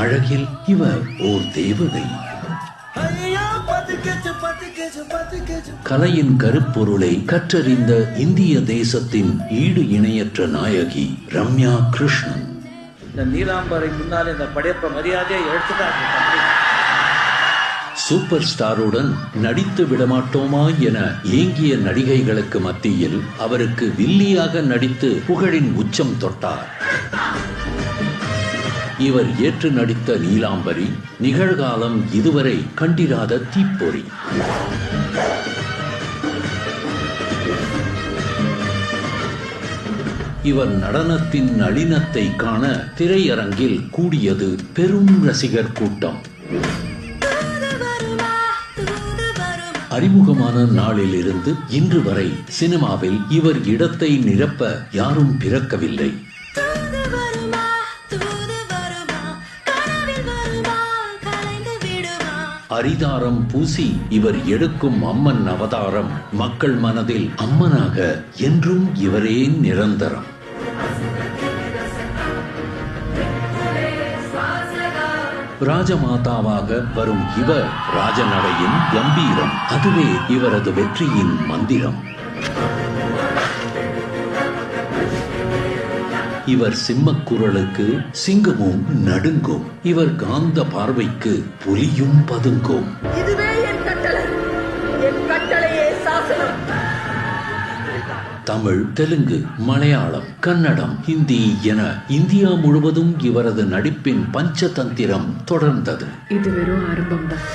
அழகில் இவர் ஓர் தேவதை. கலையின் கருப்பொருளை கற்றறிந்த இந்திய தேசத்தின் ஈடு இணையற்ற நாயகி ரம்யா கிருஷ்ணன். இந்த நீலாம்பரை முன்னால் இந்த படையப்ப மரியாதையை எடுத்துட்டாங்க. சூப்பர் ஸ்டாருடன் நடித்து விடமாட்டோமா என ஏங்கிய நடிகைகளுக்கு மத்தியில் அவருக்கு வில்லியாக நடித்து புகழின் உச்சம் தொட்டார். இவர் ஏற்று நடித்த நீலாம்பரி நிகழ்காலம் இதுவரை கண்டிராத தீப்பொறி. இவர் நடனத்தின் நளினத்தை காண திரையரங்கில் கூடியது பெரும் ரசிகர் கூட்டம். அறிமுகமான நாளிலிருந்து இன்று வரை சினிமாவில் இவர் இடத்தை நிரப்ப யாரும் பிறக்கவில்லை. அரிதாரம் பூசி இவர் எடுக்கும் அம்மன் அவதாரம் மக்கள் மனதில் அம்மனாக என்றும் இவரே நிரந்தரம். ராஜமாதாவாக வரும் இவர் ராஜநடையின் கம்பீரம், அதுவே இவரது வெற்றியின் மந்திரம். இவர் சிம்மக்குரலுக்கு சிங்கமும் நடுங்கும். இவர் காந்த பார்வைக்கு புலியும் பதுங்கும். இதுவே என் கட்டளை, என் கட்டளையே சாசனம். தமிழ், தெலுங்கு, மலையாளம், கன்னடம், ஹிந்தி என இந்தியா முழுவதும் இவரது நடிப்பின் பஞ்சதந்திரம் தொடர்ந்தது. இது வெறும் ஆரம்பம்தான்.